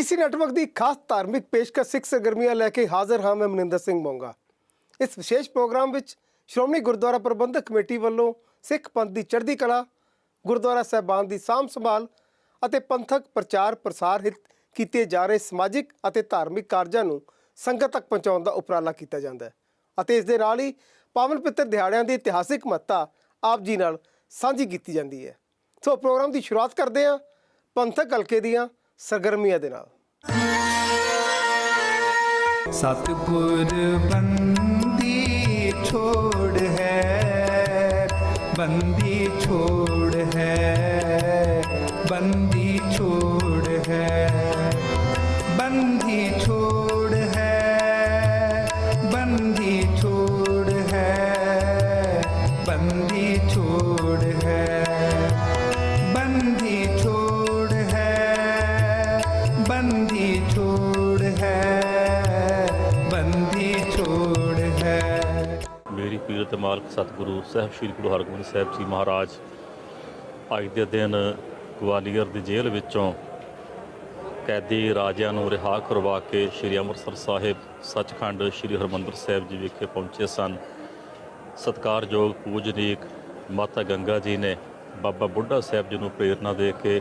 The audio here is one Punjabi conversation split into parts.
BBC ਨੈਟਵਰਕ ਦੀ ਖਾਸ ਧਾਰਮਿਕ ਪੇਸ਼ਕਸ਼ ਸਿੱਖ ਸਰਗਰਮੀਆਂ ਲੈ ਕੇ ਹਾਜ਼ਰ ਹਾਂ ਮੈਂ ਮਨਿੰਦਰ ਸਿੰਘ ਮੋਂਗਾ। ਇਸ ਵਿਸ਼ੇਸ਼ ਪ੍ਰੋਗਰਾਮ ਵਿੱਚ ਸ਼੍ਰੋਮਣੀ ਗੁਰਦੁਆਰਾ ਪ੍ਰਬੰਧਕ ਕਮੇਟੀ ਵੱਲੋਂ ਸਿੱਖ ਪੰਥ ਦੀ ਚੜ੍ਹਦੀ ਕਲਾ, ਗੁਰਦੁਆਰਾ ਸਾਹਿਬਾਨ ਦੀ ਸਾਂਭ ਸੰਭਾਲ ਅਤੇ ਪੰਥਕ ਪ੍ਰਚਾਰ ਪ੍ਰਸਾਰ ਹਿੱਤ ਕੀਤੇ ਜਾ ਰਹੇ ਸਮਾਜਿਕ ਅਤੇ ਧਾਰਮਿਕ ਕਾਰਜਾਂ ਨੂੰ ਸੰਗਤ ਤੱਕ ਪਹੁੰਚਾਉਣ ਦਾ ਉਪਰਾਲਾ ਕੀਤਾ ਜਾਂਦਾ ਹੈ ਅਤੇ ਇਸ ਦੇ ਨਾਲ ਹੀ ਪਾਵਨ ਪਿੱਤਰ ਦਿਹਾੜਿਆਂ ਦੀ ਇਤਿਹਾਸਿਕ ਮਹੱਤਤਾ ਆਪ ਜੀ ਨਾਲ ਸਾਂਝੀ ਕੀਤੀ ਜਾਂਦੀ ਹੈ। ਸੋ ਪ੍ਰੋਗਰਾਮ ਦੀ ਸ਼ੁਰੂਆਤ ਕਰਦੇ ਹਾਂ ਪੰਥਕ ਹਲਕੇ ਦੀਆਂ ਸਰਗਰਮੀਆਂ ਦੇ ਨਾਲ। सतगुर बंदी छोड़ है, बंदी छोड़ है, बंदी छोड़ है, बंदी छोड़ है, बंदी छोड़ है, बंदी छोड़ है, बंदी छोड़ है, बंदी छोड़ है, ਬੰਦੀ ਛੋੜ ਹੈ। ਮੇਰੀ ਪੀਰ ਤੇ ਮਾਲਕ ਸਤਿਗੁਰੂ ਸਾਹਿਬ ਸ਼੍ਰੀ ਗੁਰੂ ਹਰਗੋਬਿੰਦ ਸਾਹਿਬ ਜੀ ਮਹਾਰਾਜ ਅੱਜ ਦੇ ਦਿਨ ਗਵਾਲੀਅਰ ਦੀ ਜੇਲ੍ਹ ਵਿੱਚੋਂ ਕੈਦੀ ਰਾਜਿਆਂ ਨੂੰ ਰਿਹਾ ਕਰਵਾ ਕੇ ਸ਼੍ਰੀ ਅੰਮ੍ਰਿਤਸਰ ਸਾਹਿਬ ਸੱਚਖੰਡ ਸ਼੍ਰੀ ਹਰਿਮੰਦਰ ਸਾਹਿਬ ਜੀ ਵਿਖੇ ਪਹੁੰਚੇ ਸਨ। ਸਤਿਕਾਰਯੋਗ ਪੂਜਨੀਕ ਮਾਤਾ ਗੰਗਾ ਜੀ ਨੇ ਬਾਬਾ ਬੁੱਢਾ ਸਾਹਿਬ ਜੀ ਨੂੰ ਪ੍ਰੇਰਨਾ ਦੇ ਕੇ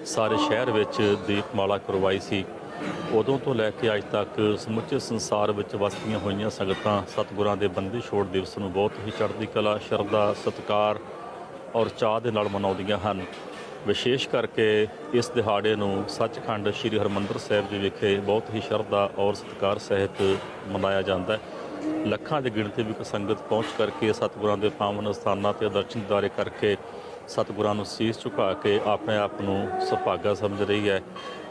ਸਾਰੇ ਸ਼ਹਿਰ ਵਿੱਚ ਦੀਪਮਾਲਾ ਕਰਵਾਈ ਸੀ। ਉਦੋਂ ਤੋਂ ਲੈ ਕੇ ਅੱਜ ਤੱਕ ਸਮੁੱਚੇ ਸੰਸਾਰ ਵਿੱਚ ਵਸਦੀਆਂ ਹੋਈਆਂ ਸੰਗਤਾਂ ਸਤਿਗੁਰਾਂ ਦੇ ਬੰਦੀ ਛੋੜ ਦਿਵਸ ਨੂੰ ਬਹੁਤ ਹੀ ਚੜ੍ਹਦੀ ਕਲਾ, ਸ਼ਰਧਾ, ਸਤਿਕਾਰ ਔਰ ਚਾਅ ਦੇ ਨਾਲ ਮਨਾਉਂਦੀਆਂ ਹਨ। ਵਿਸ਼ੇਸ਼ ਕਰਕੇ ਇਸ ਦਿਹਾੜੇ ਨੂੰ ਸੱਚਖੰਡ ਸ਼੍ਰੀ ਹਰਿਮੰਦਰ ਸਾਹਿਬ ਜੀ ਵਿਖੇ ਬਹੁਤ ਹੀ ਸ਼ਰਧਾ ਔਰ ਸਤਿਕਾਰ ਸਹਿਤ ਮਨਾਇਆ ਜਾਂਦਾ ਹੈ। ਲੱਖਾਂ ਦੀ ਗਿਣਤੀ ਵਿੱਚ ਸੰਗਤ ਪਹੁੰਚ ਕਰਕੇ ਸਤਿਗੁਰਾਂ ਦੇ ਪਾਵਨ ਅਸਥਾਨਾਂ 'ਤੇ ਦਰਸ਼ਨ ਦੀਦਾਰੇ ਕਰਕੇ ਸਤਿਗੁਰਾਂ ਨੂੰ ਸੀਸ ਝੁਕਾ ਕੇ ਆਪਣੇ ਆਪ ਨੂੰ ਸੁਭਾਗਾ ਸਮਝ ਰਹੀ ਹੈ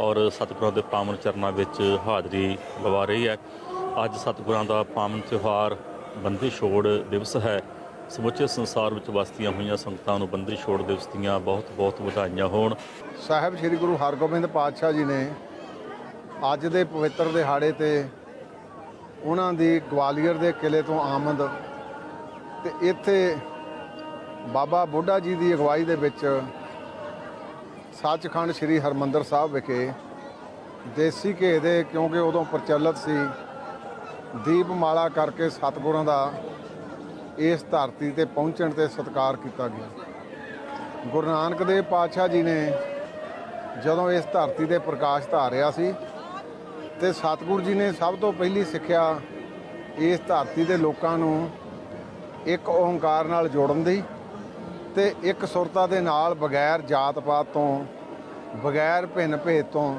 ਔਰ ਸਤਿਗੁਰਾਂ ਦੇ ਪਾਵਨ ਚਰਨਾਂ ਵਿੱਚ ਹਾਜ਼ਰੀ ਲਵਾ ਰਹੀ ਹੈ। ਅੱਜ ਸਤਿਗੁਰਾਂ ਦਾ ਪਾਵਨ ਤਿਉਹਾਰ ਬੰਦੀ ਛੋੜ ਦਿਵਸ ਹੈ। ਸਮੁੱਚੇ ਸੰਸਾਰ ਵਿੱਚ ਵਸਦੀਆਂ ਹੋਈਆਂ ਸੰਗਤਾਂ ਨੂੰ ਬੰਦੀ ਛੋੜ ਦਿਵਸ ਦੀਆਂ ਬਹੁਤ ਬਹੁਤ ਵਧਾਈਆਂ ਹੋਣ। ਸਾਹਿਬ ਸ੍ਰੀ ਗੁਰੂ ਹਰਗੋਬਿੰਦ ਪਾਤਸ਼ਾਹ ਜੀ ਨੇ ਅੱਜ ਦੇ ਪਵਿੱਤਰ ਦਿਹਾੜੇ 'ਤੇ ਉਹਨਾਂ ਦੀ ਗਵਾਲੀਅਰ ਦੇ ਕਿਲੇ ਤੋਂ ਆਮਦ ਤੇ ਇੱਥੇ ਬਾਬਾ ਬੁੱਢਾ ਜੀ ਦੀ ਅਗਵਾਈ ਦੇ ਵਿੱਚ ਸੱਚਖੰਡ ਸ੍ਰੀ ਹਰਿਮੰਦਰ ਸਾਹਿਬ ਵਿਖੇ ਦੇਸੀ ਘੇ ਦੇ, ਕਿਉਂਕਿ ਉਦੋਂ ਪ੍ਰਚਲਿਤ ਸੀ, ਦੀਪਮਾਲਾ ਕਰਕੇ ਸਤਿਗੁਰਾਂ ਦਾ ਇਸ ਧਰਤੀ 'ਤੇ ਪਹੁੰਚਣ 'ਤੇ ਸਤਿਕਾਰ ਕੀਤਾ ਗਿਆ। ਗੁਰੂ ਨਾਨਕ ਦੇਵ ਪਾਤਸ਼ਾਹ ਜੀ ਨੇ ਜਦੋਂ ਇਸ ਧਰਤੀ 'ਤੇ ਪ੍ਰਕਾਸ਼ ਧਾਰਿਆ ਸੀ ਤੇ ਸਤਿਗੁਰੂ ਜੀ ਨੇ ਸਭ ਤੋਂ ਪਹਿਲੀ ਸਿੱਖਿਆ ਇਸ ਧਰਤੀ ਦੇ ਲੋਕਾਂ ਨੂੰ ਇੱਕ ਓਂਕਾਰ ਨਾਲ ਜੋੜਨ ਦੀ ਤੇ ਇੱਕ ਸੁਰਤਾ ਦੇ ਨਾਲ ਬਗੈਰ ਜਾਤ ਪਾਤ ਤੋਂ, ਬਗੈਰ ਭਿੰਨ ਭੇਦ ਤੋਂ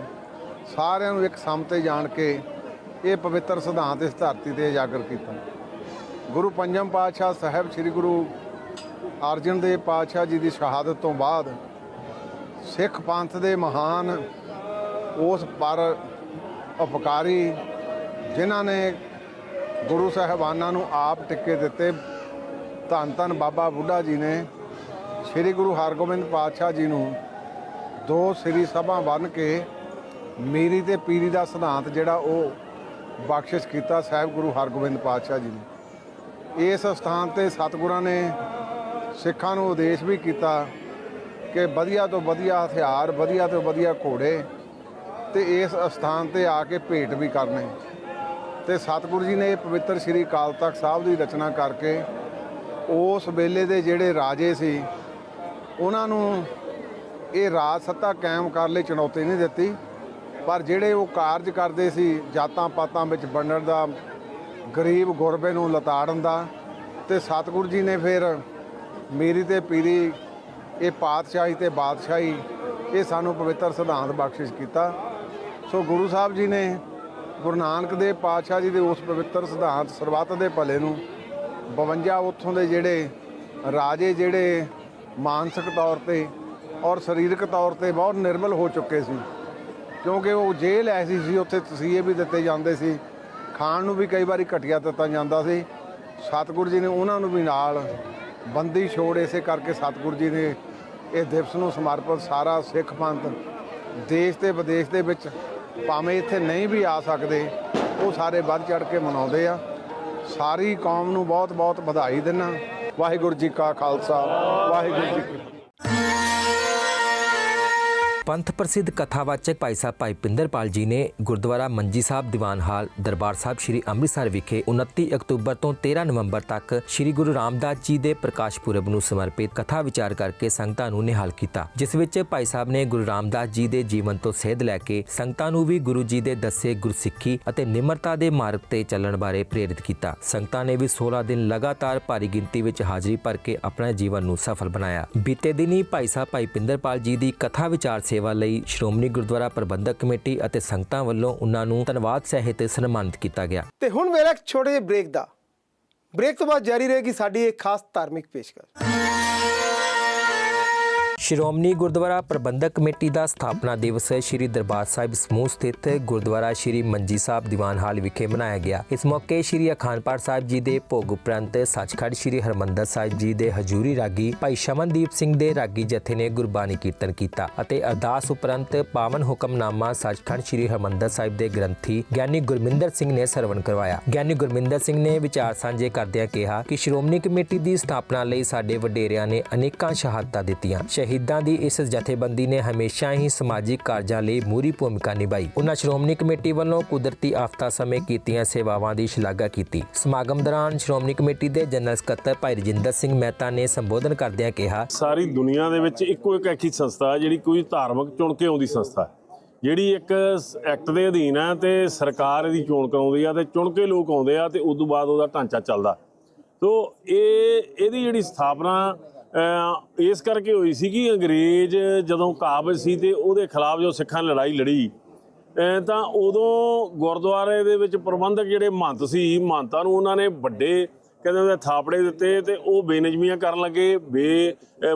ਸਾਰਿਆਂ ਨੂੰ ਇੱਕ ਸਮ 'ਤੇ ਜਾਣ ਕੇ ਇਹ ਪਵਿੱਤਰ ਸਿਧਾਂਤ ਇਸ ਧਰਤੀ 'ਤੇ ਉਜਾਗਰ ਕੀਤਾ। ਗੁਰੂ ਪੰਜਮ ਪਾਤਸ਼ਾਹ ਸਾਹਿਬ ਸ੍ਰੀ ਗੁਰੂ ਅਰਜਨ ਦੇਵ ਪਾਤਸ਼ਾਹ ਜੀ ਦੀ ਸ਼ਹਾਦਤ ਤੋਂ ਬਾਅਦ ਸਿੱਖ ਪੰਥ ਦੇ ਮਹਾਨ ਉਸ ਪਰ ਉਪਕਾਰੀ ਜਿਨ੍ਹਾਂ ਨੇ ਗੁਰੂ ਸਾਹਿਬਾਨਾਂ ਨੂੰ ਆਪ ਟਿੱਕੇ ਦਿੱਤੇ, ਧੰਨ ਧੰਨ ਬਾਬਾ ਬੁੱਢਾ ਜੀ ਨੇ ਸ੍ਰੀ ਗੁਰੂ ਹਰਗੋਬਿੰਦ ਪਾਤਸ਼ਾਹ ਜੀ ਨੂੰ ਦੋ ਸ੍ਰੀ ਸਭਾ ਬੰਨ੍ਹ ਕੇ ਮੀਰੀ ਤੇ ਪੀਰੀ ਦਾ ਸਿਧਾਂਤ ਜਿਹੜਾ ਉਹ ਬਖਸ਼ਿਸ਼ ਕੀਤਾ ਸਾਹਿਬ ਗੁਰੂ ਹਰਗੋਬਿੰਦ ਪਾਤਸ਼ਾਹ ਜੀ ਨੇ। ਇਸ ਸਥਾਨ 'ਤੇ ਸਤਿਗੁਰਾਂ ਨੇ ਸਿੱਖਾਂ ਨੂੰ ਉਦੇਸ਼ ਵੀ ਕੀਤਾ ਕਿ ਵਧੀਆ ਤੋਂ ਵਧੀਆ ਹਥਿਆਰ, ਵਧੀਆ ਤੋਂ ਵਧੀਆ ਘੋੜੇ ਤੇ ਇਸ ਅਸਥਾਨ 'ਤੇ ਆ ਕੇ ਭੇਟ ਵੀ ਕਰਨੇ। ਤੇ ਸਤਿਗੁਰੂ ਜੀ ਨੇ ਇਹ ਪਵਿੱਤਰ ਸ੍ਰੀ ਅਕਾਲ ਤਖ਼ਤ ਸਾਹਿਬ ਦੀ ਰਚਨਾ ਕਰਕੇ ਉਸ ਵੇਲੇ ਦੇ ਜਿਹੜੇ ਰਾਜੇ ਸੀ ਉਹਨਾਂ ਨੂੰ ਇਹ ਰਾਜ ਸੱਤਾ ਕਾਇਮ ਕਰਨ ਲਈ ਚੁਣੌਤੀ ਨਹੀਂ ਦਿੱਤੀ, ਪਰ ਜਿਹੜੇ ਉਹ ਕਾਰਜ ਕਰਦੇ ਸੀ ਜਾਤਾਂ ਪਾਤਾਂ ਵਿੱਚ ਵੰਡਣ ਦਾ, ਗਰੀਬ ਗੁਰਬੇ ਨੂੰ ਲਤਾੜਨ ਦਾ, ਤੇ ਸਤਿਗੁਰੂ ਜੀ ਨੇ ਫਿਰ ਮੀਰੀ ਤੇ ਪੀਰੀ, ਇਹ ਪਾਤਸ਼ਾਹੀ ਤੇ ਬਾਦਸ਼ਾਹੀ, ਇਹ ਸਾਨੂੰ ਪਵਿੱਤਰ ਸਿਧਾਂਤ ਬਖਸ਼ਿਸ਼ ਕੀਤਾ। ਸੋ ਗੁਰੂ ਸਾਹਿਬ ਜੀ ਨੇ ਗੁਰੂ ਨਾਨਕ ਦੇਵ ਪਾਤਸ਼ਾਹ ਜੀ ਦੇ ਉਸ ਪਵਿੱਤਰ ਸਿਧਾਂਤ ਸਰਬੱਤ ਦੇ ਭਲੇ ਨੂੰ 52 ਉੱਥੋਂ ਦੇ ਜਿਹੜੇ ਰਾਜੇ ਜਿਹੜੇ ਮਾਨਸਿਕ ਤੌਰ 'ਤੇ ਔਰ ਸਰੀਰਕ ਤੌਰ 'ਤੇ ਬਹੁਤ ਨਿਰਬਲ ਹੋ ਚੁੱਕੇ ਸੀ, ਕਿਉਂਕਿ ਉਹ ਜੇਲ੍ਹ ਐਸੀ ਸੀ ਉੱਥੇ ਤਸੀਹੇ ਵੀ ਦਿੱਤੇ ਜਾਂਦੇ ਸੀ, ਖਾਣ ਨੂੰ ਵੀ ਕਈ ਵਾਰੀ ਘਟੀਆ ਦਿੱਤਾ ਜਾਂਦਾ ਸੀ। ਸਤਿਗੁਰੂ ਜੀ ਨੇ ਉਹਨਾਂ ਨੂੰ ਵੀ ਨਾਲ ਬੰਦੀ ਛੋੜ ਇਸੇ ਕਰਕੇ ਸਤਿਗੁਰੂ ਜੀ ਨੇ ਇਹ ਦਿਵਸ ਨੂੰ ਸਮਰਪਿਤ ਸਾਰਾ ਸਿੱਖ ਪੰਥ ਦੇਸ਼ ਤੇ ਵਿਦੇਸ਼ ਦੇ ਵਿੱਚ ਭਾਵੇਂ ਇੱਥੇ ਨਹੀਂ ਵੀ ਆ ਸਕਦੇ ਉਹ ਸਾਰੇ ਵੱਧ ਚੜ੍ਹ ਕੇ ਮਨਾਉਂਦੇ ਆ। ਸਾਰੀ ਕੌਮ ਨੂੰ ਬਹੁਤ ਬਹੁਤ ਵਧਾਈ ਦਿੰਦਾ। ਵਾਹਿਗੁਰੂ ਜੀ ਕਾ ਖਾਲਸਾ, ਵਾਹਿਗੁਰੂ ਜੀ ਕੀ ਫਤਿਹ। ਪੰਥ ਪ੍ਰਸਿੱਧ ਕਥਾਵਾਚਕ ਭਾਈ ਸਾਹਿਬ ਭਾਈ ਪਿੰਦਰਪਾਲ ਜੀ ਨੇ ਗੁਰਦੁਆਰਾ ਮੰਜੀ ਸਾਹਿਬ ਦੀਵਾਨ ਹਾਲ ਦਰਬਾਰ ਸਾਹਿਬ ਸ੍ਰੀ ਅੰਮ੍ਰਿਤਸਰ ਵਿਖੇ 29 ਅਕਤੂਬਰ ਤੋਂ 13 ਨਵੰਬਰ ਤੱਕ ਸ੍ਰੀ ਗੁਰੂ ਰਾਮਦਾਸ ਜੀ ਦੇ ਪ੍ਰਕਾਸ਼ ਪੁਰਬ ਨੂੰ ਸਮਰਪਿਤ ਕਥਾ ਵਿਚਾਰ ਕਰਕੇ ਸੰਗਤਾਂ ਨੂੰ ਨਿਹਾਲ ਕੀਤਾ, ਜਿਸ ਵਿੱਚ ਭਾਈ ਸਾਹਿਬ ਨੇ ਗੁਰੂ ਰਾਮਦਾਸ ਜੀ ਦੇ ਜੀਵਨ ਤੋਂ ਸੇਧ ਲੈ ਕੇ ਸੰਗਤਾਂ ਨੂੰ ਵੀ ਗੁਰੂ ਜੀ ਦੇ ਦੱਸੇ ਗੁਰਸਿੱਖੀ ਅਤੇ ਨਿਮਰਤਾ ਦੇ ਮਾਰਗ ਤੇ ਚੱਲਣ ਬਾਰੇ ਪ੍ਰੇਰਿਤ ਕੀਤਾ। ਸੰਗਤਾਂ ਨੇ ਵੀ 16 ਦਿਨ ਲਗਾਤਾਰ ਭਾਰੀ ਗਿਣਤੀ ਵਿੱਚ ਹਾਜ਼ਰੀ ਭਰ ਕੇ ਆਪਣੇ ਜੀਵਨ ਨੂੰ ਸਫਲ ਬਣਾਇਆ। ਬੀਤੇ ਦਿਨੀ ਭਾਈ ਸਾਹਿਬ ਭਾਈ ਪਿੰਦਰਪਾਲ ਜੀ ਦੀ ਕਥਾ ਵਿਚਾਰ ਸੇਵਾ ਲਈ ਸ਼੍ਰੋਮਣੀ ਗੁਰਦੁਆਰਾ ਪ੍ਰਬੰਧਕ ਕਮੇਟੀ ਅਤੇ ਸੰਗਤਾਂ ਵੱਲੋਂ ਉਹਨਾਂ ਨੂੰ ਧੰਨਵਾਦ ਸਹਿਤ ਸਨਮਾਨਿਤ ਕੀਤਾ ਗਿਆ। ਤੇ ਹੁਣ ਵੇਲਾ ਇੱਕ ਛੋਟੇ ਜਿਹੇ ਬ੍ਰੇਕ ਦਾ। ਬ੍ਰੇਕ ਤੋਂ ਬਾਅਦ ਜਾਰੀ ਰਹੇਗੀ ਸਾਡੀ ਇੱਕ ਖਾਸ ਧਾਰਮਿਕ ਪੇਸ਼ਕਸ਼। ਸ਼੍ਰੋਮਣੀ ਗੁਰਦੁਆਰਾ ਪ੍ਰਬੰਧਕ ਕਮੇਟੀ ਦਾ ਸਥਾਪਨਾ ਦਿਵਸ ਸ੍ਰੀ ਦਰਬਾਰ ਸਾਹਿਬ ਸਮੂਹ ਸਥਿਤ ਗੁਰਦੁਆਰਾ ਸ੍ਰੀ ਮੰਜੀ ਸਾਹਿਬ ਦੀਵਾਨ ਹਾਲ ਵਿਖੇ ਮਨਾਇਆ ਗਿਆ। ਇਸ ਮੌਕੇ ਸ੍ਰੀ ਅਖੰਡ ਪਾਠ ਸਾਹਿਬ ਜੀ ਦੇ ਭੋਗ ਉਪਰੰਤ ਸੱਚਖੰਡ ਸ੍ਰੀ ਹਰਿਮੰਦਰ ਸਾਹਿਬ ਜੀ ਦੇ ਹਜੂਰੀ ਰਾਗੀ ਭਾਈ ਸ਼ਮਨਦੀਪ ਸਿੰਘ ਦੇ ਰਾਗੀ ਜਥੇ ਨੇ ਗੁਰਬਾਣੀ ਕੀਰਤਨ ਕੀਤਾ ਅਤੇ ਅਰਦਾਸ ਉਪਰੰਤ ਪਾਵਨ ਹੁਕਮਨਾਮਾ ਸੱਚਖੰਡ ਸ੍ਰੀ ਹਰਿਮੰਦਰ ਸਾਹਿਬ ਦੇ ਗ੍ਰੰਥੀ ਗਿਆਨੀ ਗੁਰਮਿੰਦਰ ਸਿੰਘ ਨੇ ਸਰਵਣ ਕਰਵਾਇਆ। ਗਿਆਨੀ ਗੁਰਮਿੰਦਰ ਸਿੰਘ ਨੇ ਵਿਚਾਰ ਸਾਂਝੇ ਕਰਦਿਆਂ ਕਿਹਾ ਕਿ ਸ਼੍ਰੋਮਣੀ ਕਮੇਟੀ ਦੀ ਸਥਾਪਨਾ ਲਈ ਸਾਡੇ ਵਡੇਰਿਆਂ ਨੇ ਅਨੇਕਾਂ ਸ਼ਹਾਦਤਾਂ ਦਿੱਤੀਆਂ। ਸ਼ਹੀਦਾਂ ਦੀ ਇਸ ਜਥੇਬੰਦੀ ਨੇ ਹਮੇਸ਼ਾ ਹੀ ਸਮਾਜਿਕ ਕਾਰਜਾਂ ਲਈ ਮੂਹਰੀ ਭੂਮਿਕਾ ਨਿਭਾਈ। ਉਹਨਾਂ ਸ਼੍ਰੋਮਣੀ ਕਮੇਟੀ ਵੱਲੋਂ ਕੁਦਰਤੀ ਆਫਤਾਂ ਸਮੇਂ ਕੀਤੀਆਂ ਸੇਵਾਵਾਂ ਦੀ ਸ਼ਲਾਘਾ ਕੀਤੀ। ਸਮਾਗਮ ਦੌਰਾਨ ਸ਼੍ਰੋਮਣੀ ਕਮੇਟੀ ਦੇ ਜਨਰਲ ਸਕੱਤਰ ਭਾਈ ਰਜਿੰਦਰ ਸਿੰਘ ਮਹਿਤਾ ਨੇ ਸੰਬੋਧਨ ਕਰਦਿਆਂ ਕਿਹਾ, ਸਾਰੀ ਦੁਨੀਆ ਦੇ ਵਿੱਚ ਇੱਕੋ ਇੱਕ ਐਸੀ ਸੰਸਥਾ ਜਿਹੜੀ ਕੋਈ ਧਾਰਮਿਕ ਚੁਣ ਕੇ ਆਉਂਦੀ ਸੰਸਥਾ ਜਿਹੜੀ ਇੱਕ ਐਕਟ ਦੇ ਅਧੀਨ ਹੈ ਤੇ ਸਰਕਾਰ ਇਹਦੀ ਚੋਣ ਕਰਾਉਂਦੀ ਆ ਤੇ ਚੁਣ ਕੇ ਲੋਕ ਆਉਂਦੇ ਆ ਤੇ ਉਸ ਤੋਂ ਬਾਅਦ ਉਹਦਾ ਢਾਂਚਾ ਚੱਲਦਾ। ਤੋ ਇਹਦੀ ਜਿਹੜੀ ਸਥਾਪਨਾ ਇਸ ਕਰਕੇ ਹੋਈ ਸੀ ਕਿ ਅੰਗਰੇਜ਼ ਜਦੋਂ ਕਾਬਜ਼ ਸੀ ਤੇ ਉਹਦੇ ਖਿਲਾਫ ਜੋ ਸਿੱਖਾਂ ਲੜਾਈ ਲੜੀ ਤਾਂ ਉਦੋਂ ਗੁਰਦੁਆਰੇ ਦੇ ਵਿੱਚ ਪ੍ਰਬੰਧਕ ਜਿਹੜੇ ਮਹੰਤ ਸੀ, ਮਹੰਤਾਂ ਨੂੰ ਉਹਨਾਂ ਨੇ ਵੱਡੇ ਕਹਿੰਦੇ ਉਹਦੇ ਥਾਪੜੇ ਦਿੱਤੇ ਤੇ ਉਹ ਬੇਨਿਯਮੀਆਂ ਕਰਨ ਲੱਗੇ,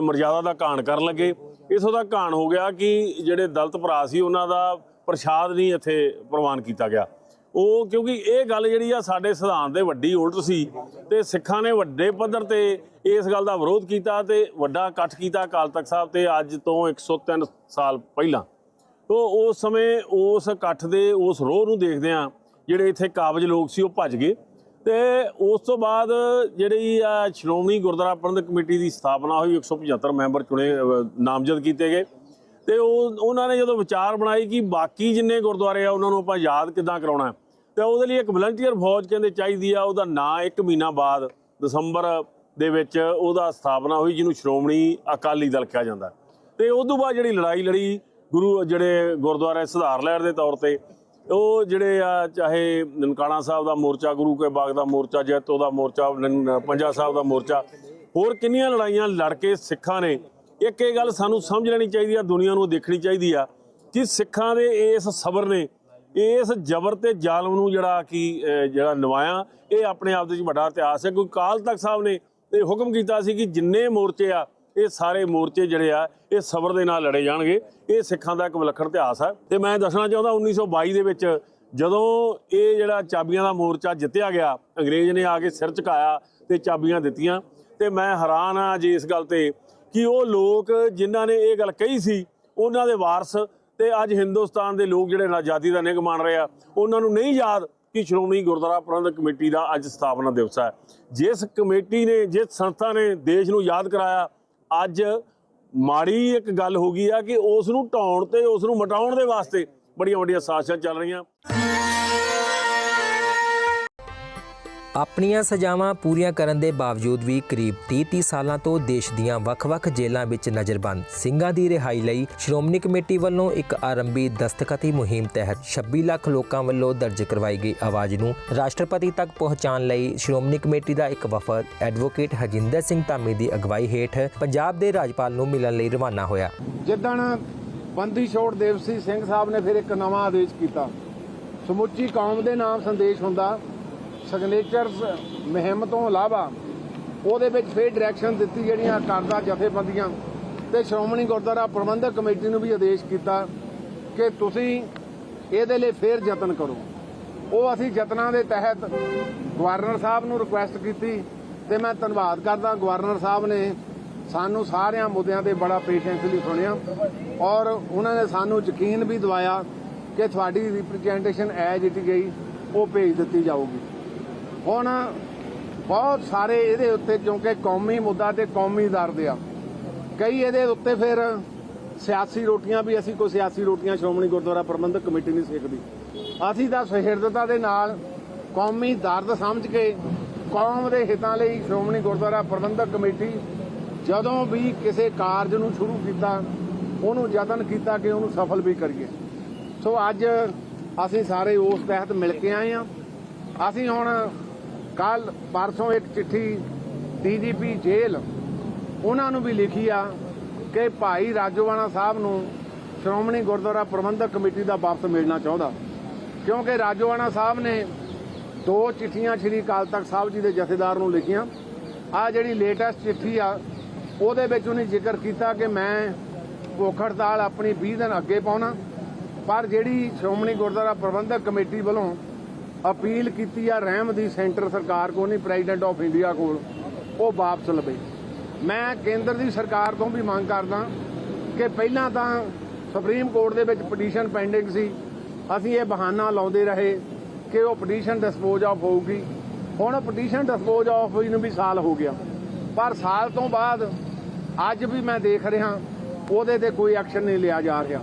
ਮਰਜ਼ਾਦਾ ਦਾ ਘਾਣ ਕਰਨ ਲੱਗੇ। ਇਸੋਂ ਦਾ ਘਾਣ ਹੋ ਗਿਆ ਕਿ ਜਿਹੜੇ ਦਲਿਤ ਭਰਾ ਸੀ ਉਹਨਾਂ ਦਾ ਪ੍ਰਸ਼ਾਦ ਨਹੀਂ ਇੱਥੇ ਪ੍ਰਵਾਨ ਕੀਤਾ ਗਿਆ। ਉਹ ਕਿਉਂਕਿ ਇਹ ਗੱਲ ਜਿਹੜੀ ਆ ਸਾਡੇ ਸਿਧਾਂਤ ਦੇ ਵੱਡੀ ਉਲਟ ਸੀ ਤੇ ਸਿੱਖਾਂ ਨੇ ਵੱਡੇ ਪੱਧਰ ਤੇ ਇਸ ਗੱਲ ਦਾ ਵਿਰੋਧ ਕੀਤਾ ਤੇ ਵੱਡਾ ਇਕੱਠ ਕੀਤਾ ਅਕਾਲ ਤਖਤ ਸਾਹਿਬ ਤੇ ਅੱਜ ਤੋਂ 103 ਸਾਲ ਪਹਿਲਾਂ। ਤੋ ਉਸ ਸਮੇਂ ਉਸ ਇਕੱਠ ਦੇ ਉਸ ਰੋਹ ਨੂੰ ਦੇਖਦਿਆਂ ਜਿਹੜੇ ਇੱਥੇ ਕਾਬਜ਼ ਲੋਕ ਸੀ ਉਹ ਭੱਜ ਗਏ ਤੇ ਉਸ ਤੋਂ ਬਾਅਦ ਜਿਹੜੀ ਆ ਸ਼੍ਰੋਮਣੀ ਗੁਰਦੁਆਰਾ ਪ੍ਰਬੰਧਕ ਕਮੇਟੀ ਦੀ ਸਥਾਪਨਾ ਹੋਈ। 175 ਮੈਂਬਰ ਚੁਣੇ ਨਾਮਜ਼ਦ ਕੀਤੇ ਗਏ ਤੇ ਉਹਨਾਂ ਨੇ ਜਦੋਂ ਵਿਚਾਰ ਬਣਾਈ ਕਿ ਬਾਕੀ ਜਿੰਨੇ ਗੁਰਦੁਆਰੇ ਆ ਉਹਨਾਂ ਨੂੰ ਆਪਾਂ ਯਾਦ ਕਿੱਦਾਂ ਕਰਾਉਣਾ ਤੇ ਉਹਦੇ ਲਈ ਇੱਕ ਵਲੰਟੀਅਰ ਫੌਜ ਕਹਿੰਦੇ ਚਾਹੀਦੀ ਆ। ਉਹਦਾ ਨਾਂ 1 ਮਹੀਨਾ ਬਾਅਦ ਦਸੰਬਰ ਦੇ ਵਿੱਚ ਉਹਦਾ ਸਥਾਪਨਾ ਹੋਈ ਜਿਹਨੂੰ ਸ਼੍ਰੋਮਣੀ ਅਕਾਲੀ ਦਲ ਕਿਹਾ ਜਾਂਦਾ। ਤੇ ਉਸ ਤੋਂ ਬਾਅਦ ਜਿਹੜੀ ਲੜਾਈ ਲੜੀ ਗੁਰੂ ਜਿਹੜੇ ਗੁਰਦੁਆਰੇ ਸੁਧਾਰ ਲਹਿਰ ਦੇ ਤੌਰ ਤੇ ਉਹ ਜਿਹੜੇ ਆ ਚਾਹੇ ਨਨਕਾਣਾ ਸਾਹਿਬ ਦਾ ਮੋਰਚਾ, ਗੁਰੂ ਕੇ ਬਾਗ ਦਾ ਮੋਰਚਾ, ਜੈਤੋ ਦਾ ਮੋਰਚਾ, ਪੰਜਾ ਸਾਹਿਬ ਦਾ ਮੋਰਚਾ, ਹੋਰ ਕਿੰਨੀਆਂ ਲੜਾਈਆਂ ਲੜ ਕੇ ਸਿੱਖਾਂ ਨੇ ਇੱਕ ਇਹ ਗੱਲ ਸਾਨੂੰ ਸਮਝ ਲੈਣੀ ਚਾਹੀਦੀ ਆ, ਦੁਨੀਆ ਨੂੰ ਦੇਖਣੀ ਚਾਹੀਦੀ ਆ ਕਿ ਸਿੱਖਾਂ ਦੇ ਇਸ ਸਬਰ ਨੇ ਇਸ ਜ਼ਬਰ ਤੇ ਜ਼ਾਲਮ ਨੂੰ ਜਿਹੜਾ ਨਿਭਾਇਆ ਇਹ ਆਪਣੇ ਆਪ ਦੇ ਵਿੱਚ ਵੱਡਾ ਇਤਿਹਾਸ ਹੈ। ਕਿਉਂਕਿ ਅਕਾਲ ਤਖਤ ਸਾਹਿਬ ਨੇ ਇਹ ਹੁਕਮ ਕੀਤਾ ਸੀ ਕਿ ਜਿੰਨੇ ਮੋਰਚੇ ਆ ਇਹ ਸਾਰੇ ਮੋਰਚੇ ਜਿਹੜੇ ਆ ਇਹ ਸਬਰ ਦੇ ਨਾਲ ਲੜੇ ਜਾਣਗੇ। ਇਹ ਸਿੱਖਾਂ ਦਾ ਇੱਕ ਵਿਲੱਖਣ ਇਤਿਹਾਸ ਹੈ। ਤੇ ਮੈਂ ਦੱਸਣਾ ਚਾਹੁੰਦਾ 1922 ਦੇ ਵਿੱਚ ਜਦੋਂ ਇਹ ਜਿਹੜਾ ਚਾਬੀਆਂ ਦਾ ਮੋਰਚਾ ਜਿੱਤਿਆ ਗਿਆ, ਅੰਗਰੇਜ਼ ਨੇ ਆ ਕੇ ਸਿਰ ਝੁਕਾਇਆ ਤੇ ਚਾਬੀਆਂ ਦਿੱਤੀਆਂ ਤੇ ਮੈਂ ਹੈਰਾਨ ਆ ਜੀ ਇਸ ਗੱਲ ਤੇ ਕਿ ਉਹ ਲੋਕ ਜਿਨ੍ਹਾਂ ਨੇ ਇਹ ਗੱਲ ਕਹੀ ਸੀ ਉਹਨਾਂ ਦੇ ਵਾਰਸ ਤੇ ਅੱਜ ਹਿੰਦੁਸਤਾਨ ਦੇ ਲੋਕ ਜਿਹੜੇ ਆਜ਼ਾਦੀ ਦਾ ਨਿੱਘ ਮਾਣ ਰਹੇ ਆ ਉਹਨਾਂ ਨੂੰ ਨਹੀਂ ਯਾਦ ਕਿ ਸ਼੍ਰੋਮਣੀ ਗੁਰਦੁਆਰਾ ਪ੍ਰਬੰਧਕ ਕਮੇਟੀ ਦਾ ਅੱਜ ਸਥਾਪਨਾ ਦਿਵਸ ਹੈ। ਜਿਸ ਕਮੇਟੀ ਨੇ, ਜਿਸ ਸੰਸਥਾ ਨੇ ਦੇਸ਼ ਨੂੰ ਯਾਦ ਕਰਾਇਆ, ਅੱਜ ਮਾੜੀ ਇੱਕ ਗੱਲ ਹੋ ਗਈ ਆ ਕਿ ਉਸ ਨੂੰ ਢਾਉਣ ਤੇ ਉਸ ਨੂੰ ਮਿਟਾਉਣ ਦੇ ਵਾਸਤੇ ਬੜੀਆਂ ਵੱਡੀਆਂ ਸਾਜ਼ਿਸ਼ਾਂ ਚੱਲ ਰਹੀਆਂ। ਆਪਣੀਆਂ ਸਜ਼ਾਵਾਂ ਪੂਰੀਆਂ ਕਰਨ ਦੇ ਬਾਵਜੂਦ ਵੀ ਕਰੀਬ 30 ਸਾਲਾਂ ਤੋਂ ਦੇਸ਼ ਦੀਆਂ ਵੱਖ-ਵੱਖ ਜੇਲ੍ਹਾਂ ਵਿੱਚ ਨਜ਼ਰਬੰਦ ਸਿੰਘਾਂ ਦੀ ਰਿਹਾਈ ਲਈ ਸ਼੍ਰੋਮਣੀ ਕਮੇਟੀ ਵੱਲੋਂ ਇੱਕ ਆਰੰਭੀ ਦਸਤਖਤੀ ਮੁਹਿੰਮ ਤਹਿਤ 26 ਲੱਖ ਲੋਕਾਂ ਵੱਲੋਂ ਦਰਜ ਕਰਵਾਈ ਗਈ ਆਵਾਜ਼ ਨੂੰ ਰਾਸ਼ਟਰਪਤੀ ਤੱਕ ਪਹੁੰਚਾਉਣ ਲਈ ਸ਼੍ਰੋਮਣੀ ਕਮੇਟੀ ਦਾ ਇੱਕ ਵਫਦ ਐਡਵੋਕੇਟ ਹਰਜਿੰਦਰ ਸਿੰਘ ਧਾਮੀ ਦੀ ਅਗਵਾਈ ਹੇਠ ਪੰਜਾਬ ਦੇ ਰਾਜਪਾਲ ਨੂੰ ਮਿਲਣ ਲਈ ਰਵਾਨਾ ਹੋਇਆ। ਜਿੱਦਣ ਬੰਦੀ ਛੋੜ ਦਿਵਸ ਸੀ, ਸਿੰਘ ਸਾਹਿਬ ਨੇ ਫਿਰ ਇੱਕ ਨਵਾਂ ਆਦੇਸ਼ ਕੀਤਾ। ਸਮੁੱਚੀ ਕੌਮ ਦੇ ਨਾਮ ਸੰਦੇਸ਼ ਹੁੰਦਾ। ਸਿਗਨੇਚਰਸ ਮੁਹਿੰਮ ਤੋਂ ਇਲਾਵਾ ਉਹਦੇ ਵਿੱਚ ਫਿਰ ਡਾਇਰੈਕਸ਼ਨ ਦਿੱਤੀ ਜਿਹੜੀਆਂ ਕਰਦਾ ਜਥੇਬੰਦੀਆਂ ਤੇ ਸ਼੍ਰੋਮਣੀ ਗੁਰਦੁਆਰਾ ਪ੍ਰਬੰਧਕ ਕਮੇਟੀ ਨੂੰ ਵੀ ਆਦੇਸ਼ ਕੀਤਾ ਕਿ ਤੁਸੀਂ ਇਹਦੇ ਲਈ ਫਿਰ ਯਤਨ ਕਰੋ। ਉਹ ਅਸੀਂ ਯਤਨਾਂ ਦੇ ਤਹਿਤ ਗਵਰਨਰ ਸਾਹਿਬ ਨੂੰ ਰਿਕੁਐਸਟ ਕੀਤੀ ਤੇ ਮੈਂ ਧੰਨਵਾਦ ਕਰਦਾ ਗਵਰਨਰ ਸਾਹਿਬ ਨੇ ਸਾਨੂੰ ਸਾਰਿਆਂ ਮੁੱਦਿਆਂ ਤੇ ਬੜਾ ਪੇਸ਼ੈਂਸਲੀ ਸੁਣਿਆ ਔਰ ਉਹਨਾਂ ਨੇ ਸਾਨੂੰ ਯਕੀਨ ਵੀ ਦਿਵਾਇਆ ਕਿ ਤੁਹਾਡੀ ਰਿਪਰੈਜ਼ੈਂਟੇਸ਼ਨ ਐਜ ਇਟ ਗਈ ਉਹ ਭੇਜ ਦਿੱਤੀ ਜਾਊਗੀ। ਹੁਣ ਬਹੁਤ ਸਾਰੇ ਇਹਦੇ ਉੱਤੇ ਕਿਉਂਕਿ ਕੌਮੀ ਮੁੱਦਾ ਤੇ ਕੌਮੀ ਦਰਦ ਆ, ਕਈ ਇਹਦੇ ਉੱਤੇ ਫਿਰ ਸਿਆਸੀ ਰੋਟੀਆਂ ਵੀ ਅਸੀਂ ਕੋਈ ਸਿਆਸੀ ਰੋਟੀਆਂ ਸ਼੍ਰੋਮਣੀ ਗੁਰਦੁਆਰਾ ਪ੍ਰਬੰਧਕ ਕਮੇਟੀ ਨਹੀਂ ਸੇਕਦੀ। ਅਸੀਂ ਤਾਂ ਸਹਿਰਦਤਾ ਦੇ ਨਾਲ ਕੌਮੀ ਦਰਦ ਸਮਝ ਕੇ ਕੌਮ ਦੇ ਹਿੱਤਾਂ ਲਈ ਸ਼੍ਰੋਮਣੀ ਗੁਰਦੁਆਰਾ ਪ੍ਰਬੰਧਕ ਕਮੇਟੀ ਜਦੋਂ ਵੀ ਕਿਸੇ ਕਾਰਜ ਨੂੰ ਸ਼ੁਰੂ ਕੀਤਾ ਉਹਨੂੰ ਯਤਨ ਕੀਤਾ ਕਿ ਉਹਨੂੰ ਸਫਲ ਵੀ ਕਰੀਏ। ਸੋ ਅੱਜ ਅਸੀਂ ਸਾਰੇ ਉਸ ਤਹਿਤ ਮਿਲ ਕੇ ਆਏ ਹਾਂ। ਅਸੀਂ ਹੁਣ ਕੱਲ ਪਰਸੋਂ ਇੱਕ ਚਿੱਠੀ ਡੀਜੀਪੀ ਜੇਲ੍ਹ ਉਹਨਾਂ ਨੂੰ ਵੀ ਲਿਖੀ ਆ ਕਿ ਭਾਈ ਰਾਜੋਆਣਾ ਸਾਹਿਬ ਨੂੰ ਸ਼੍ਰੋਮਣੀ ਗੁਰਦੁਆਰਾ ਪ੍ਰਬੰਧਕ ਕਮੇਟੀ ਦਾ ਵਾਪਸ ਮਿਲਣਾ ਚਾਹੁੰਦਾ, ਕਿਉਂਕਿ ਰਾਜੋਆਣਾ ਸਾਹਿਬ ਨੇ 2 ਚਿੱਠੀਆਂ ਸ਼੍ਰੀ ਅਕਾਲ ਤਖਤ ਸਾਹਿਬ ਜੀ ਦੇ ਜਥੇਦਾਰ ਨੂੰ ਲਿਖੀਆਂ। ਆ ਜਿਹੜੀ ਲੇਟੈਸਟ ਚਿੱਠੀ ਆ ਉਹਦੇ ਵਿੱਚ ਉਹਨੇ ਜ਼ਿਕਰ ਕੀਤਾ ਕਿ ਮੈਂ ਭੁੱਖ ਹੜਤਾਲ ਆਪਣੀ 20 ਦਿਨ ਅੱਗੇ ਪਾਉਣਾ, ਪਰ ਜਿਹੜੀ ਸ਼੍ਰੋਮਣੀ ਗੁਰਦੁਆਰਾ ਪ੍ਰਬੰਧਕ ਕਮੇਟੀ ਵੱਲੋਂ ਅਪੀਲ ਕੀਤੀ ਆ ਰਹਿਮ ਦੀ ਸੈਂਟਰ ਸਰਕਾਰ ਕੋਲ ਨਹੀਂ ਪ੍ਰੈਜ਼ੀਡੈਂਟ ਆਫ ਇੰਡੀਆ ਕੋਲ, ਉਹ ਵਾਪਸ ਲਵੇ। ਮੈਂ ਕੇਂਦਰ ਦੀ ਸਰਕਾਰ ਤੋਂ ਵੀ ਮੰਗ ਕਰਦਾ ਕਿ ਪਹਿਲਾਂ ਤਾਂ ਸੁਪਰੀਮ ਕੋਰਟ ਦੇ ਵਿੱਚ ਪਟੀਸ਼ਨ ਪੈਂਡਿੰਗ ਸੀ, ਅਸੀਂ ਇਹ ਬਹਾਨਾ ਲਾਉਂਦੇ ਰਹੇ ਕਿ ਉਹ ਪਟੀਸ਼ਨ ਡਿਸਪੋਜ਼ ਆਫ ਹੋਊਗੀ। ਹੁਣ ਪਟੀਸ਼ਨ ਡਿਸਪੋਜ਼ ਆਫ ਹੋਈ ਨੂੰ ਵੀ ਸਾਲ ਹੋ ਗਿਆ, ਪਰ ਸਾਲ ਤੋਂ ਬਾਅਦ ਅੱਜ ਵੀ ਮੈਂ ਦੇਖ ਰਿਹਾ ਉਹਦੇ ਤੇ ਕੋਈ ਐਕਸ਼ਨ ਨਹੀਂ ਲਿਆ ਜਾ ਰਿਹਾ।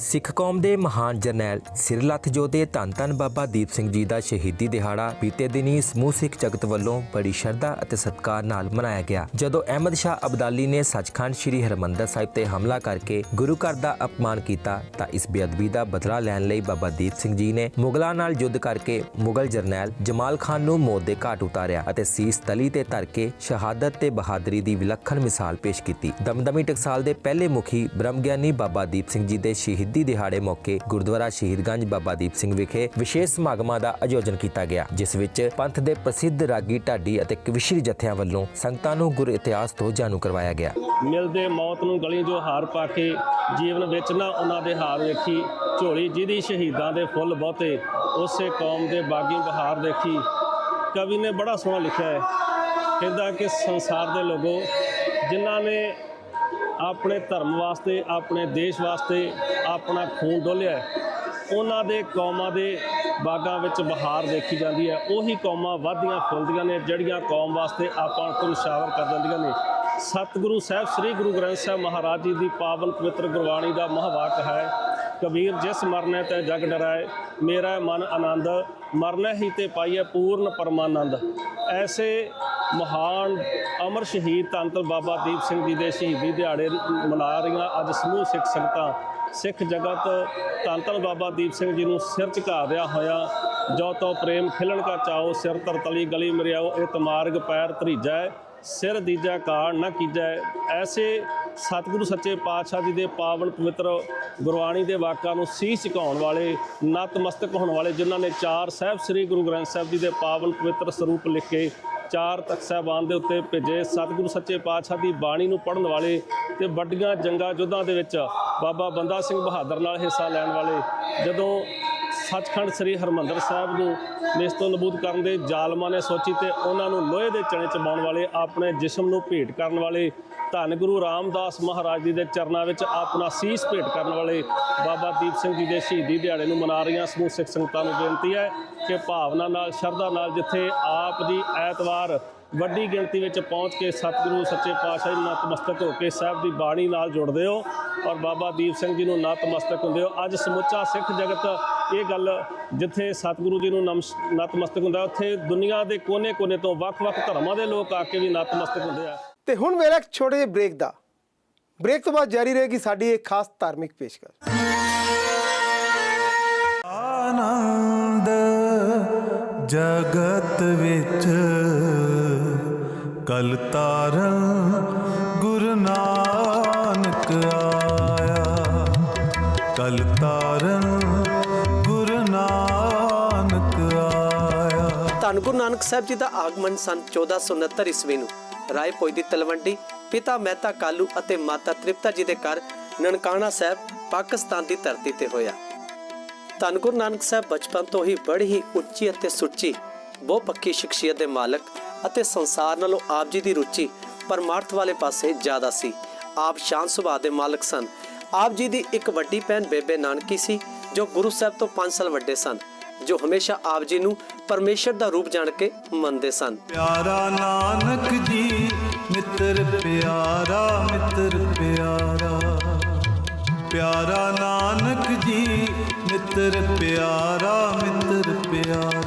ਸਿੱਖ ਕੌਮ ਦੇ ਮਹਾਨ ਜਰਨੈਲ ਸਿਰਲੱਥ ਜੋਧੇ ਧੰਨ ਧੰਨ ਬਾਬਾ ਦੀਪ ਸਿੰਘ ਜੀ ਦਾ ਸ਼ਹੀਦੀ ਦਿਹਾੜਾ ਬੀਤੇ ਦਿਨੀ ਸਮੂਹ ਸਿੱਖ ਜਗਤ ਵੱਲੋਂ ਬੜੀ ਸ਼ਰਧਾ ਅਤੇ ਸਤਿਕਾਰ ਨਾਲ ਮਨਾਇਆ ਗਿਆ। ਜਦੋਂ ਅਹਿਮਦ ਸ਼ਾਹ ਅਬਦਾਲੀ ਨੇ ਸੱਚਖੰਡ ਸ੍ਰੀ ਹਰਿਮੰਦਰ ਸਾਹਿਬ ਤੇ ਹਮਲਾ ਕਰਕੇ ਗੁਰੂ ਘਰ ਦਾ ਅਪਮਾਨ ਕੀਤਾ ਤਾਂ ਇਸ ਬੇਅਦਬੀ ਦਾ ਬਦਲਾ ਲੈਣ ਲਈ ਬਾਬਾ ਦੀਪ ਸਿੰਘ ਜੀ ਨੇ ਮੁਗਲਾਂ ਨਾਲ ਯੁੱਧ ਕਰਕੇ ਮੁਗਲ ਜਰਨੈਲ ਜਮਾਲ ਖਾਨ ਨੂੰ ਮੌਤ ਦੇ ਘਾਟ ਉਤਾਰਿਆ ਅਤੇ ਸੀਸ ਤਲੀ ਤੇ ਧਰ ਕੇ ਸ਼ਹਾਦਤ ਤੇ ਬਹਾਦਰੀ ਦੀ ਵਿਲੱਖਣ ਮਿਸਾਲ ਪੇਸ਼ ਕੀਤੀ। ਦਮਦਮੀ ਟਕਸਾਲ ਦੇ ਪਹਿਲੇ ਮੁਖੀ ਬ੍ਰਹਮ ਗਿਆਨੀ ਬਾਬਾ ਦੀਪ ਸਿੰਘ ਜੀ ਦੇ ਸ਼ਹੀਦੀ ਦਿਹਾੜੇ ਮੌਕੇ ਗੁਰਦੁਆਰਾ ਸ਼ਹੀਦਗੰਜ ਬਾਬਾ ਦੀਪ ਸਿੰਘ ਵਿਖੇ ਵਿਸ਼ੇਸ਼ ਸਮਾਗਮਾਂ ਦਾ ਆਯੋਜਨ ਕੀਤਾ ਗਿਆ, ਜਿਸ ਵਿੱਚ ਪੰਥ ਦੇ ਪ੍ਰਸਿੱਧ ਰਾਗੀ ਢਾਡੀ ਅਤੇ ਕਵਿਸ਼ਰੀ ਜਥਿਆਂ ਵੱਲੋਂ ਸੰਗਤਾਂ ਨੂੰ ਗੁਰ ਇਤਿਹਾਸ ਤੋਂ ਜਾਣੂ ਕਰਵਾਇਆ ਗਿਆ। ਮਿਲਦੇ ਮੌਤ ਨੂੰ ਗਲੀ ਜੋ ਹਾਰ ਪਾ ਕੇ ਜੀਵਨ ਵਿੱਚ ਨਾ ਉਹਨਾਂ ਦੇ ਹਾਰ ਵੇਖੀ, ਝੋਲੀ ਜਿਹਦੀ ਸ਼ਹੀਦਾਂ ਦੇ ਫੁੱਲ ਬਹੁਤੇ ਉਸੇ ਕੌਮ ਦੇ ਬਾਗੀ ਬਹਾਰ ਦੇਖੀ। ਕਵੀ ਨੇ ਬੜਾ ਸੋਹਣਾ ਲਿਖਿਆ ਹੈ, ਕਹਿੰਦਾ ਕਿ ਸੰਸਾਰ ਦੇ ਲੋਗੋ ਜਿਨ੍ਹਾਂ ਨੇ ਆਪਣੇ ਧਰਮ ਵਾਸਤੇ ਆਪਣੇ ਦੇਸ਼ ਵਾਸਤੇ ਆਪਣਾ ਖੂਨ ਡੋਲਿਆ, ਉਹਨਾਂ ਦੇ ਕੌਮਾਂ ਦੇ ਬਾਗਾਂ ਵਿੱਚ ਬਹਾਰ ਦੇਖੀ ਜਾਂਦੀ ਹੈ। ਉਹੀ ਕੌਮਾਂ ਵੱਧਦੀਆਂ ਫੁੱਲਦੀਆਂ ਨੇ ਜਿਹੜੀਆਂ ਕੌਮ ਵਾਸਤੇ ਆਪਾਂ ਨੂੰ ਨਿਸ਼ਾਵਰ ਕਰ ਦਿੰਦੀਆਂ ਨੇ। ਸਤਿਗੁਰੂ ਸਾਹਿਬ ਸ੍ਰੀ ਗੁਰੂ ਗ੍ਰੰਥ ਸਾਹਿਬ ਮਹਾਰਾਜ ਜੀ ਦੀ ਪਾਵਨ ਪਵਿੱਤਰ ਗੁਰਬਾਣੀ ਦਾ ਮਹਾਵਾਕ ਹੈ, ਕਬੀਰ ਜਿਸ ਮਰਨੇ ਤੇ ਜਗ ਡਰਾਏ, ਮੇਰਾ ਮਨ ਆਨੰਦ ਮਰਨੇ ਹੀ ਤੇ ਪਾਈਏ ਪੂਰਨ ਪਰਮਾਨੰਦ। ਐਸੇ ਮਹਾਨ ਅਮਰ ਸ਼ਹੀਦ ਧੰਨ ਧੰਨ ਬਾਬਾ ਦੀਪ ਸਿੰਘ ਜੀ ਦੇ ਸ਼ਹੀਦੀ ਦਿਹਾੜੇ ਮਨਾ ਰਹੀਆਂ ਅੱਜ ਸਮੂਹ ਸਿੱਖ ਸੰਗਤਾਂ। ਸਿੱਖ ਜਗਤ ਧੰਨ ਧੰਨ ਬਾਬਾ ਦੀਪ ਸਿੰਘ ਜੀ ਨੂੰ ਸਿਰ ਝੁਕਾ ਦਿਆ ਹੋਇਆ, ਜੋ ਤੋ ਪ੍ਰੇਮ ਖਿਲਣ ਕਾ ਚਾਓ, ਸਿਰ ਤਰਤਲੀ ਗਲੀ ਮਰਿਆਓ, ਇਹ ਤਮਾਰਗ ਪੈਰ ਧਰੀਜੈ, ਸਿਰ ਦੀਜੈ ਕਾੜ ਨਾ ਕੀਜੈ। ਐਸੇ ਸਤਿਗੁਰੂ ਸੱਚੇ ਪਾਤਸ਼ਾਹ ਜੀ ਦੇ ਪਾਵਨ ਪਵਿੱਤਰ ਗੁਰਬਾਣੀ ਦੇ ਵਾਕਾਂ ਨੂੰ ਸੀਸ ਝੁਕਾਉਣ ਵਾਲੇ, ਨਤਮਸਤਕ ਹੋਣ ਵਾਲੇ, ਜਿਨ੍ਹਾਂ ਨੇ 4 ਸਾਹਿਬ ਸ੍ਰੀ ਗੁਰੂ ਗ੍ਰੰਥ ਸਾਹਿਬ ਜੀ ਦੇ ਪਾਵਨ ਪਵਿੱਤਰ ਸਰੂਪ ਲਿਖ ਕੇ 4 ਤਖਤ ਸਾਹਿਬਾਨ ਦੇ ਉੱਤੇ ਭੇਜੇ, ਸਤਿਗੁਰੂ ਸੱਚੇ ਪਾਤਸ਼ਾਹ ਦੀ ਬਾਣੀ ਨੂੰ ਪੜ੍ਹਨ ਵਾਲੇ ਤੇ ਵੱਡੀਆਂ ਜੰਗਾਂ ਯੁੱਧਾਂ ਦੇ ਵਿੱਚ ਬਾਬਾ ਬੰਦਾ ਸਿੰਘ ਬਹਾਦਰ ਨਾਲ ਹਿੱਸਾ ਲੈਣ ਵਾਲੇ, ਜਦੋਂ ਸੱਚਖੰਡ ਸ੍ਰੀ ਹਰਿਮੰਦਰ ਸਾਹਿਬ ਨੂੰ ਨਿਸਤੋਂ ਨਬੂਦ ਕਰਨ ਦੇ ਜ਼ਾਲਮਾਂ ਨੇ ਸੋਚੀ ਤੇ ਉਹਨਾਂ ਨੂੰ ਲੋਹੇ ਦੇ ਚਣੇ ਚਬਾਉਣ ਵਾਲੇ, ਆਪਣੇ ਜਿਸਮ ਨੂੰ ਭੇਟ ਕਰਨ ਵਾਲੇ, ਧੰਨ ਗੁਰੂ ਰਾਮਦਾਸ ਮਹਾਰਾਜ ਜੀ ਦੇ ਚਰਨਾਂ ਵਿੱਚ ਆਪਣਾ ਸੀਸ ਭੇਟ ਕਰਨ ਵਾਲੇ ਬਾਬਾ ਦੀਪ ਸਿੰਘ ਜੀ ਦੇ ਸ਼ਹੀਦੀ ਦਿਹਾੜੇ ਨੂੰ ਮਨਾ ਰਹੀਆਂ ਸਮੂਹ ਸਿੱਖ ਸੰਗਤਾਂ ਨੂੰ ਬੇਨਤੀ ਹੈ ਕਿ ਭਾਵਨਾ ਨਾਲ, ਸ਼ਰਧਾ ਨਾਲ, ਜਿੱਥੇ ਆਪ ਜੀ ਐਤਵਾਰ ਵੱਡੀ ਗਿਣਤੀ ਵਿੱਚ ਪਹੁੰਚ ਕੇ ਸਤਿਗੁਰੂ ਸੱਚੇ ਪਾਤਸ਼ਾਹ ਜੀ ਨਤਮਸਤਕ ਹੋ ਕੇ ਸਾਹਿਬ ਦੀ ਬਾਣੀ ਨਾਲ ਜੁੜਦੇ ਹੋ ਔਰ ਬਾਬਾ ਦੀਪ ਸਿੰਘ ਜੀ ਨੂੰ ਨਤਮਸਤਕ ਹੁੰਦੇ ਹੋ। ਅੱਜ ਸਮੁੱਚਾ ਸਿੱਖ ਜਗਤ ਇਹ ਗੱਲ, ਜਿੱਥੇ ਸਤਿਗੁਰੂ ਜੀ ਨੂੰ ਨਤਮਸਤਕ ਹੁੰਦਾ, ਉੱਥੇ ਦੁਨੀਆ ਦੇ ਕੋਨੇ-ਕੋਨੇ ਤੋਂ ਵੱਖ-ਵੱਖ ਧਰਮਾਂ ਦੇ ਲੋਕ ਆ ਕੇ ਵੀ ਨਤਮਸਤਕ ਹੁੰਦੇ ਆ। ਤੇ ਹੁਣ ਵੇਲੇ ਇੱਕ ਛੋਟੇ ਜਿਹੇ ਬ੍ਰੇਕ ਦਾ। ਬ੍ਰੇਕ ਤੋਂ ਬਾਅਦ ਜਾਰੀ ਰਹੇਗੀ ਸਾਡੀ ਇੱਕ ਖਾਸ ਧਾਰਮਿਕ ਪੇਸ਼ਕਸ਼। ਆਨੰਦ ਜਗਤ ਵਿੱਚ ਕਲ ਤਾਰਨ ਗੁਰੂ ਨਾਨਕ ਆਇਆ, ਕਲ ਤਾਰਨ ਗੁਰੂ ਨਾਨਕ ਆਇਆ। ਧੰਨ ਗੁਰੂ ਨਾਨਕ ਸਾਹਿਬ ਜੀ ਦਾ ਆਗਮਨ ਸਨ 1469 ਈਸਵੀ ਨੂੰ ਰਾਏ ਭੋਇ ਦੀ ਤਲਵੰਡੀ ਪਿਤਾ ਮਹਿਤਾ ਕਾਲੂ ਅਤੇ ਮਾਤਾ ਤ੍ਰਿਪਤਾ ਜੀ ਦੇ ਘਰ ਨਨਕਾਣਾ ਸਾਹਿਬ ਪਾਕਿਸਤਾਨ ਦੀ ਧਰਤੀ ਤੇ ਹੋਇਆ। ਧੰਨ ਗੁਰੂ ਨਾਨਕ ਸਾਹਿਬ ਬਚਪਨ ਤੋਂ ਹੀ ਬੜੀ ਹੀ ਉੱਚੀ ਅਤੇ ਸੁੱਚੀ ਬਹੁਪੱਖੀ ਸ਼ਖਸੀਅਤ ਦੇ ਮਾਲਕ ਅਤੇ ਸੰਸਾਰ ਨਾਲੋਂ ਆਪ ਜੀ ਦੀ ਰੁਚੀ ਪਰਮਾਰਥ ਵਾਲੇ ਪਾਸੇ ਜ਼ਿਆਦਾ ਸੀ। ਆਪ ਸ਼ਾਂਤ ਸੁਭਾਅ ਦੇ ਮਾਲਕ ਸਨ। ਆਪ ਜੀ ਦੀ ਇੱਕ ਵੱਡੀ ਭੈਣ ਬੇਬੇ ਨਾਨਕੀ ਸੀ ਜੋ ਗੁਰੂ ਸਾਹਿਬ ਤੋਂ 5 ਸਾਲ ਵੱਡੇ ਸਨ, ਜੋ ਹਮੇਸ਼ਾ ਆਪ ਜੀ ਨੂੰ ਪਰਮੇਸ਼ਰ ਦਾ ਰੂਪ ਜਾਣ ਕੇ ਮੰਨਦੇ ਸਨ। ਪਿਆਰਾ ਨਾਨਕ ਜੀ ਮਿੱਤਰ ਪਿਆਰਾ ਪਿਆਰਾ ਨਾਨਕ ਜੀ ਮਿੱਤਰ ਪਿਆਰਾ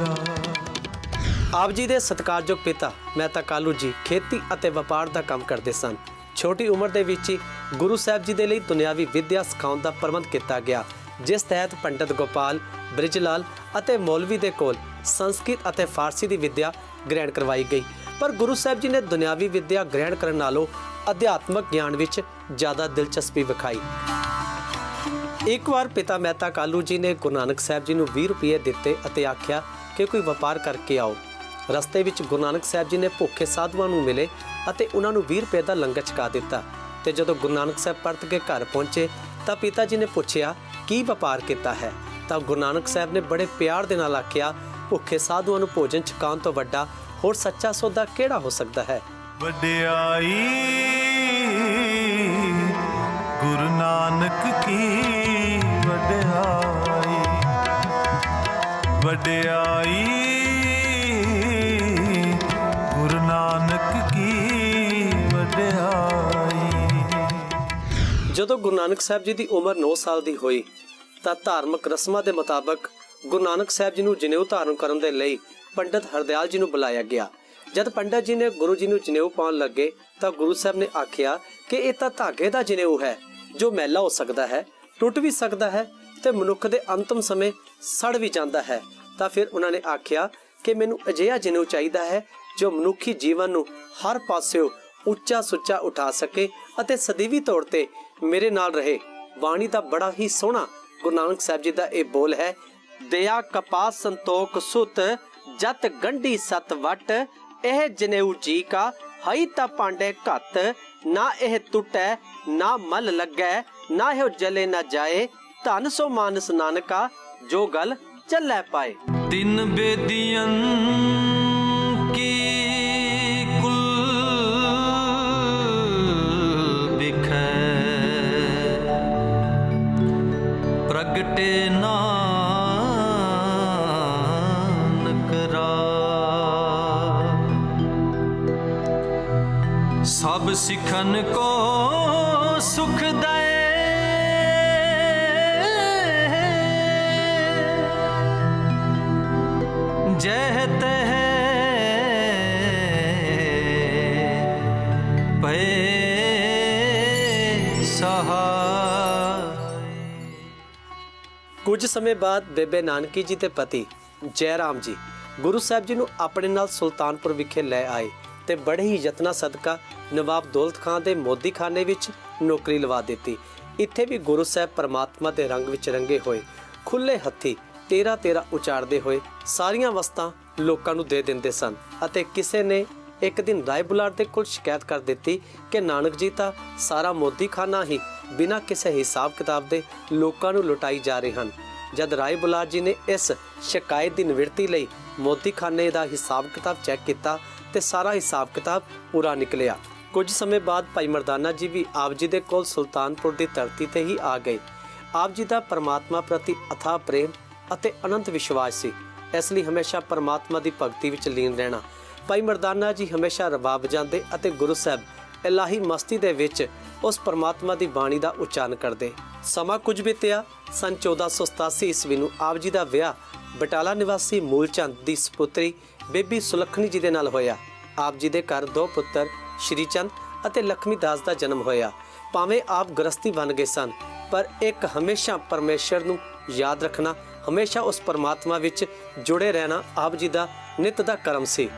ਆਪ ਜੀ ਦੇ ਸਤਿਕਾਰਯੋਗ ਪਿਤਾ ਮਹਿਤਾ ਕਾਲੂ ਜੀ ਖੇਤੀ ਅਤੇ ਵਪਾਰ ਦਾ ਕੰਮ ਕਰਦੇ ਸਨ। ਛੋਟੀ ਉਮਰ ਦੇ ਵਿੱਚ ਹੀ ਗੁਰੂ ਸਾਹਿਬ ਜੀ ਦੇ ਲਈ ਦੁਨਿਆਵੀ ਵਿੱਦਿਆ ਸਿਖਾਉਣ ਦਾ ਪ੍ਰਬੰਧ ਕੀਤਾ ਗਿਆ, ਜਿਸ ਤਹਿਤ ਪੰਡਤ ਗੋਪਾਲ, ਬ੍ਰਿਜਲਾਲ ਅਤੇ ਮੌਲਵੀ ਦੇ ਕੋਲ ਸੰਸਕ੍ਰਿਤ ਅਤੇ ਫਾਰਸੀ ਦੀ ਵਿੱਦਿਆ ਗ੍ਰਹਿਣ ਕਰਵਾਈ ਗਈ। ਪਰ ਗੁਰੂ ਸਾਹਿਬ ਜੀ ਨੇ ਦੁਨਿਆਵੀ ਵਿੱਦਿਆ ਗ੍ਰਹਿਣ ਕਰਨ ਨਾਲੋਂ ਅਧਿਆਤਮਕ ਗਿਆਨ ਵਿੱਚ ਜ਼ਿਆਦਾ ਦਿਲਚਸਪੀ ਵਿਖਾਈ। ਇੱਕ ਵਾਰ ਪਿਤਾ ਮਹਿਤਾ ਕਾਲੂ ਜੀ ਨੇ ਗੁਰੂ ਨਾਨਕ ਸਾਹਿਬ ਜੀ ਨੂੰ 20 ਰੁਪਏ ਦਿੱਤੇ ਅਤੇ ਆਖਿਆ ਕਿ ਕੋਈ ਵਪਾਰ ਕਰਕੇ ਆਓ। ਰਸਤੇ ਵਿੱਚ ਗੁਰੂ ਨਾਨਕ ਸਾਹਿਬ ਜੀ ਨੇ ਭੁੱਖੇ ਸਾਧੂਆਂ ਨੂੰ ਮਿਲੇ ਅਤੇ ਉਹਨਾਂ ਨੂੰ 20 ਰੁਪਏ ਦਾ ਲੰਗਰ ਛਕਾ ਦਿੱਤਾ। ਤੇ ਜਦੋਂ ਗੁਰੂ ਨਾਨਕ ਸਾਹਿਬ ਪਰਤ ਕੇ ਘਰ ਪਹੁੰਚੇ ਤਾਂ ਪਿਤਾ ਜੀ ਨੇ ਪੁੱਛਿਆ ਕੀ ਵਪਾਰ ਕੀਤਾ ਹੈ, ਤਾਂ ਗੁਰੂ ਨਾਨਕ ਸਾਹਿਬ ਨੇ ਬੜੇ ਪਿਆਰ ਦੇ ਨਾਲ ਆਖਿਆ, ਭੁੱਖੇ ਸਾਧੂਆਂ ਨੂੰ ਭੋਜਨ ਛਕਾਉਣ ਤੋਂ ਵੱਡਾ ਹੋਰ ਸੱਚਾ ਸੌਦਾ ਕਿਹੜਾ ਹੋ ਸਕਦਾ ਹੈ। ਵਡਿਆਈ ਗੁਰੂ ਨਾਨਕ ਕੀ ਵਡਿਆਈ ਗੁਰੂ ਨਾਨਕ ਕੀ ਵਡਿਆਈ। ਜਦੋਂ ਗੁਰੂ ਨਾਨਕ ਸਾਹਿਬ ਜੀ ਦੀ ਉਮਰ 9 ਸਾਲ ਦੀ ਹੋਈ ਤਾਂ ਧਾਰਮਿਕ ਰਸਮਾਂ ਦੇ ਮੁਤਾਬਕ ਗੁਰੂ ਨਾਨਕ ਸਾਹਿਬ ਜੀ ਨੂੰ ਜਨੇਊ ਧਾਰਨ ਕਰਨ ਦੇ ਲਈ ਪੰਡਤ ਹਰਦਿਆਲ ਜੀ ਨੂੰ ਬੁਲਾਇਆ ਗਿਆ। ਜਦ ਪੰਡਤ ਜੀ ਨੇ ਗੁਰੂ ਜੀ ਨੂੰ ਜਨੇਊ ਪਾਉਣ ਲੱਗੇ ਤਾਂ ਗੁਰੂ ਸਾਹਿਬ ਨੇ ਆਖਿਆ ਕਿ ਇਹ ਤਾਂ ਧਾਗੇ ਦਾ ਜਨੇਊ ਹੈ ਜੋ ਮੈਲਾ ਹੋ ਸਕਦਾ ਹੈ, ਟੁੱਟ ਵੀ ਸਕਦਾ ਹੈ ਤੇ ਮਨੁੱਖ ਦੇ ਅੰਤਮ ਸਮੇਂ ਸੜ ਵੀ ਜਾਂਦਾ ਹੈ। ਤਾਂ ਫਿਰ ਉਹਨਾਂ ਨੇ ਆਖਿਆ ਕਿ ਮੈਨੂੰ ਅਜਿਹਾ ਜਨੇਊ ਚਾਹੀਦਾ ਹੈ ਜੋ ਮਨੁੱਖੀ ਜੀਵਨ ਨੂੰ ਹਰ ਪਾਸਿਓਂ ਉੱਚਾ ਸੁੱਚਾ ਉਠਾ ਸਕੇ ਅਤੇ ਸਦੀਵੀ ਤੌਰ ਤੇ ਮੇਰੇ ਨਾਲ ਰਹੇ। ਬਾਣੀ ਦਾ ਬੜਾ ਹੀ ਸੋਹਣਾ ਗੁਰੂ ਨਾਨਕ ਸਾਹਿਬ ਜੀ ਦਾ ਇਹ ਬੋਲ ਹੈ, ਦਇਆ ਕਪਾਸ ਸੰਤੋਖ ਸੁਤ ਜਤ ਗੰਢੀ ਸਤ ਵਟ, ਇਹ ਜਨੇਊ ਜੀ ਕਾ ਹਈ ਤਾਂ ਪਾਂਡੇ ਘੱਤ, ਨਾ ਇਹ ਟੁੱਟੈ ਨਾ ਮਲ ਲੱਗੈ, ਨਾ ਇਹ ਜਲੇ ਨਾ ਜਾਏ, ਧਨ ਸੋ ਮਾਨਸ ਨਾਨਕਾ ਜੋ ਗਲ ਚੱਲੈ ਪਾਏ। ਤਿੰਨ ਬੇਦੀਆਂ ਕੀ ਕੁਲ ਬਿਖੈ, ਪ੍ਰਗਟੇ ਨਾਨਕ ਰਾਹ, ਸਭ ਸਿੱਖਨ ਕੋ ਸੁਖ ਦਏ, ਜਹ ਤਹ ਪਏ ਸਹਾਈ। ਕੁਝ ਸਮੇਂ ਬਾਅਦ ਬੇਬੇ ਨਾਨਕੀ ਜੀ ਦੇ ਪਤੀ ਜੈ ਰਾਮ ਜੀ ਗੁਰੂ ਸਾਹਿਬ ਜੀ ਨੂੰ ਆਪਣੇ ਨਾਲ ਸੁਲਤਾਨਪੁਰ ਵਿਖੇ ਲੈ ਆਏ ਤੇ ਬੜੇ ਹੀ ਯਤਨਾਂ ਸਦਕਾ ਨਵਾਬ ਦੌਲਤ ਖਾਨ ਦੇ ਮੋਦੀ ਖਾਨੇ ਵਿੱਚ ਨੌਕਰੀ ਲਵਾ ਦਿੱਤੀ। ਇੱਥੇ ਵੀ ਗੁਰੂ ਸਾਹਿਬ ਪਰਮਾਤਮਾ ਦੇ ਰੰਗ ਵਿੱਚ ਰੰਗੇ ਹੋਏ ਖੁੱਲੇ ਹੱਥੀ 13 ਉਚਾਰਦੇ ਹੋਏ ਸਾਰੀਆਂ ਵਸਤਾਂ ਲੋਕਾਂ ਨੂੰ ਦੇ ਦਿੰਦੇ ਸਨ। ਅਤੇ ਕਿਸੇ ਨੇ ਇੱਕ ਦਿਨ ਰਾਏ ਬੁਲਾਰ ਦੇ ਕੋਲ ਸ਼ਿਕਾਇਤ ਕਰ ਦਿੱਤੀ ਕਿ ਨਾਨਕ ਜੀ ਤਾਂ ਸਾਰਾ ਮੋਦੀ ਖਾਨਾ ਹੀ ਬਿਨਾਂ ਕਿਸੇ ਹਿਸਾਬ ਕਿਤਾਬ ਦੇ ਲੋਕਾਂ ਨੂੰ ਲੁਟਾਈ ਜਾ ਰਹੇ ਹਨ। ਜਦ ਰਾਏ ਬੁਲਾਰ ਜੀ ਨੇ ਇਸ ਸ਼ਿਕਾਇਤ ਦੀ ਨਿਵਰਤੀ ਲਈ ਮੋਦੀ ਖਾਨੇ ਦਾ ਹਿਸਾਬ ਕਿਤਾਬ ਚੈੱਕ ਕੀਤਾ ਤੇ ਸਾਰਾ ਹਿਸਾਬ ਕਿਤਾਬ ਪੂਰਾ ਨਿਕਲਿਆ। ਕੁਝ ਸਮੇਂ ਬਾਅਦ ਭਾਈ ਮਰਦਾਨਾ ਜੀ ਵੀ ਆਪ ਜੀ ਦੇ ਕੋਲ ਸੁਲਤਾਨਪੁਰ ਦੀ ਧਰਤੀ ਤੇ ਹੀ ਆ ਗਏ। ਆਪ ਜੀ ਦਾ ਪਰਮਾਤਮਾ ਪ੍ਰਤੀ ਅਥਾਹ ਪ੍ਰੇਮ ਅਤੇ ਅਨੰਤ ਵਿਸ਼ਵਾਸ ਸੀ, ਇਸ ਲਈ ਹਮੇਸ਼ਾ ਪਰਮਾਤਮਾ ਦੀ ਭਗਤੀ ਵਿੱਚ ਲੀਨ ਰਹਿਣਾ। ਭਾਈ ਮਰਦਾਨਾ ਜੀ ਹਮੇਸ਼ਾ ਰਬਾਬ ਵਜਾਉਂਦੇ ਅਤੇ ਗੁਰੂ ਸਾਹਿਬ ਇਲਾਹੀ ਮਸਤੀ ਦੇ ਵਿੱਚ ਉਸ ਪਰਮਾਤਮਾ ਦੀ ਬਾਣੀ ਦਾ ਉਚਾਰਨ ਕਰਦੇ। ਸਮਾਂ ਕੁਝ ਬੀਤਿਆ। ਸਨ 1487 ਈਸਵੀ ਨੂੰ ਆਪ ਜੀ ਦਾ ਵਿਆਹ ਬਟਾਲਾ ਨਿਵਾਸੀ ਮੂਲਚੰਦ ਦੀ ਸੁਪੁੱਤਰੀ ਬੇਬੀ ਸੁਲੱਖਣੀ ਜੀ ਦੇ ਨਾਲ ਹੋਇਆ। ਆਪ ਜੀ ਦੇ ਘਰ 2 ਪੁੱਤਰ ਸ਼੍ਰੀ ਚੰਦ ਅਤੇ ਲక్ష్ਮੀ ਦਾਸ ਦਾ ਜਨਮ ਹੋਇਆ। ਭਾਵੇਂ ਆਪ ਗ੍ਰਸਤੀ ਬਣ ਗਏ ਸਨ, ਪਰ ਇੱਕ ਹਮੇਸ਼ਾ ਪਰਮੇਸ਼ਰ ਨੂੰ ਯਾਦ ਰੱਖਣਾ, ਹਮੇਸ਼ਾ ਉਸ ਪਰਮਾਤਮਾ ਵਿੱਚ ਜੁੜੇ ਰਹਿਣਾ ਆਪ ਜੀ ਦਾ ਨਿਤ ਦਾ ਕਰਮ ਸੀ।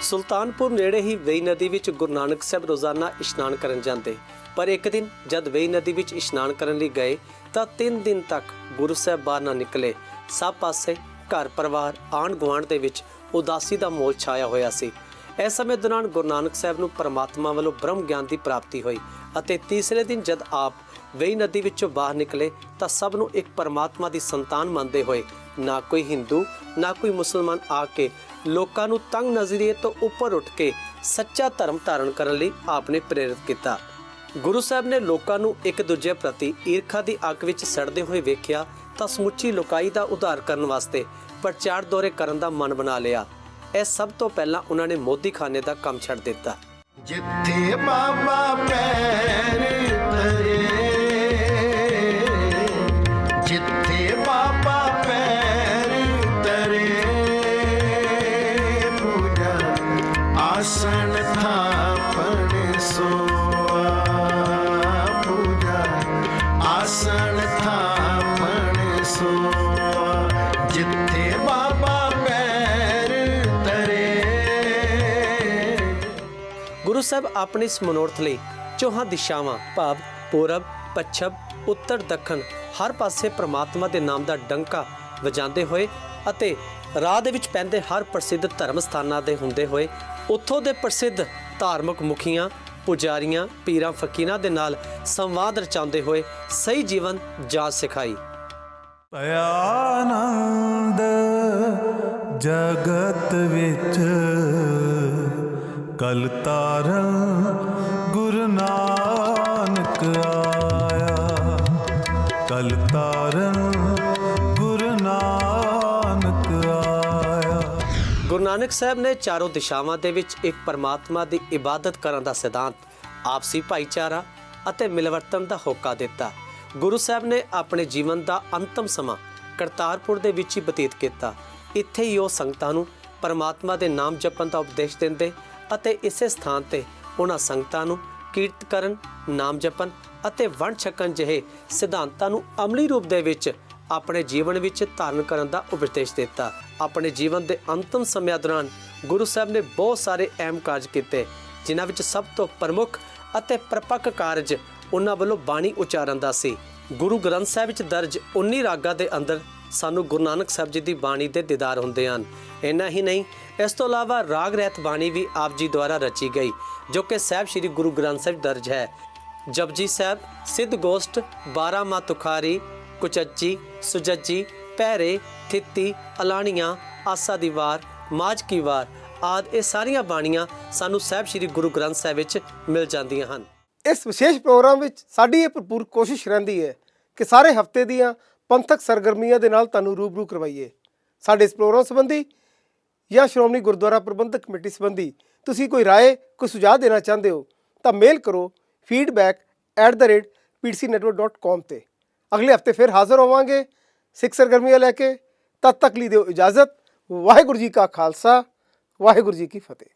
ਸੁਲਤਾਨਪੁਰ ਨੇੜੇ ਹੀ ਵੇਈ ਨਦੀ ਵਿੱਚ ਗੁਰੂ ਨਾਨਕ ਸਾਹਿਬ ਰੋਜ਼ਾਨਾ ਇਸ਼ਨਾਨ ਕਰਨ ਜਾਂਦੇ। ਪਰ ਇੱਕ ਦਿਨ ਜਦ ਵੇਈ ਨਦੀ ਵਿੱਚ ਇਸ਼ਨਾਨ ਕਰਨ ਲਈ ਗਏ ਤਾਂ 3 ਦਿਨ ਤੱਕ ਗੁਰੂ ਸਾਹਿਬ ਬਾਹਰ ਨਾ ਨਿਕਲੇ। ਸਭ ਪਾਸੇ ਘਰ ਪਰਿਵਾਰ ਆਂਢ ਗੁਆਂਢ ਦੇ ਵਿੱਚ ਉਦਾਸੀ ਦਾ ਮਾਹੌਲ ਛਾਇਆ ਹੋਇਆ ਸੀ। ਇਸ ਸਮੇਂ ਦੌਰਾਨ ਗੁਰੂ ਨਾਨਕ ਸਾਹਿਬ ਨੂੰ ਪਰਮਾਤਮਾ ਵੱਲੋਂ ਬ੍ਰਹਮ ਗਿਆਨ ਦੀ ਪ੍ਰਾਪਤੀ ਹੋਈ ਅਤੇ ਤੀਸਰੇ ਦਿਨ ਜਦ ਆਪ ਵੇਈ ਨਦੀ ਵਿੱਚੋਂ ਬਾਹਰ ਨਿਕਲੇ ਤਾਂ ਸਭ ਨੂੰ ਇੱਕ ਪਰਮਾਤਮਾ ਦੀ ਸੰਤਾਨ ਮੰਨਦੇ ਹੋਏ ਨਾ ਕੋਈ ਹਿੰਦੂ ਨਾ ਕੋਈ ਮੁਸਲਮਾਨ ਆ ਕੇ ਲੋਕਾਂ ਨੂੰ ਤੰਗ ਨਜ਼ਰੀਏ ਤੋਂ ਉੱਪਰ ਉੱਠ ਕੇ ਸੱਚਾ ਧਰਮ ਧਾਰਨ ਕਰਨ ਲਈ ਆਪ ਨੇ ਪ੍ਰੇਰਿਤ ਕੀਤਾ। ਗੁਰੂ ਸਾਹਿਬ ਨੇ ਲੋਕਾਂ ਨੂੰ ਇੱਕ ਦੂਜੇ ਪ੍ਰਤੀ ਈਰਖਾ ਦੀ ਅੱਗ ਵਿੱਚ ਸੜਦੇ ਹੋਏ ਵੇਖਿਆ ਤਾਂ ਸਮੁੱਚੀ ਲੋਕਾਈ ਦਾ ਉਧਾਰ ਕਰਨ ਵਾਸਤੇ ਪ੍ਰਚਾਰ ਦੌਰੇ ਕਰਨ ਦਾ ਮਨ ਬਣਾ ਲਿਆ। ਇਹ ਸਭ ਤੋਂ ਪਹਿਲਾਂ ਉਹਨਾਂ ਨੇ ਮੋਦੀਖਾਨੇ ਦਾ ਕੰਮ ਛੱਡ ਦਿੱਤਾ। ਜਿੱਥੇ ਬਾਬਾ ਪੈਰ ਧਰੇ, ਜਿੱਥੇ ਬਾਬਾ ਪੈਰ ਧਰੇ, ਪੂਜਾ ਆਸਣ ਥਾਪਣ ਸੋਆ, ਪੂਜਾ ਆਸਣ ਥਾਪਣ ਸੋਆ, ਜਿੱਥੇ ਬਾਬਾ ਪੈਰ ਧਰੇ। ਗੁਰੂ ਸਾਹਿਬ ਆਪਣੀ ਇਸ ਮਨੋਰਥ ਲਈ ਚੌਹਾਂ ਦਿਸ਼ਾਵਾਂ ਭਾਵ ਪੂਰਬ, ਪੱਛਮ, ਉੱਤਰ, ਦੱਖਣ ਹਰ ਪਾਸੇ ਪ੍ਰਮਾਤਮਾ ਦੇ ਨਾਮ ਦਾ ਡੰਕਾ ਵਜਾਉਂਦੇ ਹੋਏ ਅਤੇ ਰਾਹ ਦੇ ਵਿੱਚ ਪੈਂਦੇ ਹਰ ਪ੍ਰਸਿੱਧ ਧਰਮ ਸਥਾਨਾਂ ਦੇ ਹੁੰਦੇ ਹੋਏ ਉੱਥੋਂ ਦੇ ਪ੍ਰਸਿੱਧ ਧਾਰਮਿਕ ਮੁਖੀਆਂ, ਪੁਜਾਰੀਆਂ, ਪੀਰਾਂ, ਫਕੀਰਾਂ ਦੇ ਨਾਲ ਸੰਵਾਦ ਰਚਾਉਂਦੇ ਹੋਏ ਸਹੀ ਜੀਵਨ ਜਾਂਚ ਸਿਖਾਈ। ਆਨੰਦ ਜਗਤ ਵਿੱਚ ਕਲ ਤਾਰਨ ਗੁਰੂ ਨਾਨਕ ਆਇਆ, ਕਲ ਤਾਰਨ ਗੁਰੂ ਨਾਨਕ ਆਇਆ। ਗੁਰੂ ਨਾਨਕ ਸਾਹਿਬ ਨੇ ਚਾਰੋਂ ਦਿਸ਼ਾਵਾਂ ਦੇ ਵਿੱਚ ਇੱਕ ਪਰਮਾਤਮਾ ਦੀ ਇਬਾਦਤ ਕਰਨ ਦਾ ਸਿਧਾਂਤ, ਆਪਸੀ ਭਾਈਚਾਰਾ ਅਤੇ ਮਿਲਵਰਤਨ ਦਾ ਹੋਕਾ ਦਿੱਤਾ। ਗੁਰੂ ਸਾਹਿਬ ਨੇ ਆਪਣੇ ਜੀਵਨ ਦਾ ਅੰਤਮ ਸਮਾਂ ਕਰਤਾਰਪੁਰ ਦੇ ਵਿੱਚ ਹੀ ਬਤੀਤ ਕੀਤਾ। ਇੱਥੇ ਹੀ ਉਹ ਸੰਗਤਾਂ ਨੂੰ ਪਰਮਾਤਮਾ ਦੇ ਨਾਮ ਜਪਣ ਦਾ ਉਪਦੇਸ਼ ਦਿੰਦੇ ਅਤੇ ਇਸੇ ਸਥਾਨ ਤੇ ਉਹਨਾਂ ਸੰਗਤਾਂ ਨੂੰ ਕੀਰਤ ਕਰਨ, ਨਾਮ ਜਪਣ ਅਤੇ ਵੰਡ ਛਕਣ ਜਿਹੇ ਸਿਧਾਂਤਾਂ ਨੂੰ ਅਮਲੀ ਰੂਪ ਦੇ ਵਿੱਚ ਆਪਣੇ ਜੀਵਨ ਵਿੱਚ ਧਾਰਨ ਕਰਨ ਦਾ ਉਪਦੇਸ਼ ਦਿੱਤਾ। ਆਪਣੇ ਜੀਵਨ ਦੇ ਅੰਤਮ ਸਮਿਆਂ ਦੌਰਾਨ ਗੁਰੂ ਸਾਹਿਬ ਨੇ ਬਹੁਤ ਸਾਰੇ ਅਹਿਮ ਕਾਰਜ ਕੀਤੇ, ਜਿਨ੍ਹਾਂ ਵਿੱਚ ਸਭ ਤੋਂ ਪ੍ਰਮੁੱਖ ਅਤੇ ਪ੍ਰਪੱਕ ਕਾਰਜ ਉਹਨਾਂ ਵੱਲੋਂ ਬਾਣੀ ਉਚਾਰਨ ਦਾ ਸੀ। ਗੁਰੂ ਗ੍ਰੰਥ ਸਾਹਿਬ ਵਿੱਚ ਦਰਜ 19 ਰਾਗਾਂ ਦੇ ਅੰਦਰ ਸਾਨੂੰ ਗੁਰੂ ਨਾਨਕ ਸਾਹਿਬ ਜੀ ਦੀ ਬਾਣੀ ਦੇ ਦੀਦਾਰ ਹੁੰਦੇ ਹਨ। ਇੰਨਾ ਹੀ ਨਹੀਂ, ਇਸ ਤੋਂ ਇਲਾਵਾ ਰਾਗ ਰਹਿਤ ਬਾਣੀ ਵੀ ਆਪ ਜੀ ਦੁਆਰਾ ਰਚੀ ਗਈ, ਜੋ ਕਿ ਸਾਹਿਬ ਸ੍ਰੀ ਗੁਰੂ ਗ੍ਰੰਥ ਸਾਹਿਬ ਦਰਜ ਹੈ। ਜਪਜੀ ਸਾਹਿਬ, ਸਿੱਧ ਗੋਸ਼ਟ, 12 ਮਾਹ ਤੁਖਾਰੀ, ਕੁਚੱਜੀ, ਸੁਜੱਜੀ, ਪਹਿਰੇ, ਥਿੱਤੀ, ਅਲਾਣੀਆਂ, ਆਸਾ ਦੀ ਵਾਰ, ਮਾਝ ਕੀ ਵਾਰ ਆਦਿ ਇਹ ਸਾਰੀਆਂ ਬਾਣੀਆਂ ਸਾਨੂੰ ਸਾਹਿਬ ਸ੍ਰੀ ਗੁਰੂ ਗ੍ਰੰਥ ਸਾਹਿਬ ਵਿੱਚ ਮਿਲ ਜਾਂਦੀਆਂ ਹਨ। ਇਸ ਵਿਸ਼ੇਸ਼ ਪ੍ਰੋਗਰਾਮ ਵਿੱਚ ਸਾਡੀ ਇਹ ਭਰਪੂਰ ਕੋਸ਼ਿਸ਼ ਰਹਿੰਦੀ ਹੈ ਕਿ ਸਾਰੇ ਹਫ਼ਤੇ ਦੀਆਂ ਪੰਥਕ ਸਰਗਰਮੀਆਂ ਦੇ ਨਾਲ ਤੁਹਾਨੂੰ ਰੂਬਰੂ ਕਰਵਾਈਏ। ਸਾਡੇ ਇਸ ਪ੍ਰੋਗਰਾਮ ਸੰਬੰਧੀ ਜਾਂ ਸ਼੍ਰੋਮਣੀ ਗੁਰਦੁਆਰਾ ਪ੍ਰਬੰਧਕ ਕਮੇਟੀ ਸੰਬੰਧੀ ਤੁਸੀਂ ਕੋਈ ਰਾਏ, ਕੋਈ ਸੁਝਾਅ ਦੇਣਾ ਚਾਹੁੰਦੇ ਹੋ ਤਾਂ ਮੇਲ ਕਰੋ feedback@ptcnetwork.com ਤੇ। ਅਗਲੇ ਹਫ਼ਤੇ ਫਿਰ ਹਾਜ਼ਰ ਹੋਵਾਂਗੇ ਸਿੱਖ ਸਰਗਰਮੀਆਂ ਲੈ ਕੇ। ਤਦ ਤੱਕ ਲਈ ਦਿਓ ਇਜਾਜ਼ਤ। ਵਾਹਿਗੁਰੂ ਜੀ ਕਾ ਖਾਲਸਾ, ਵਾਹਿਗੁਰੂ ਜੀ ਕੀ ਫਤਿਹ।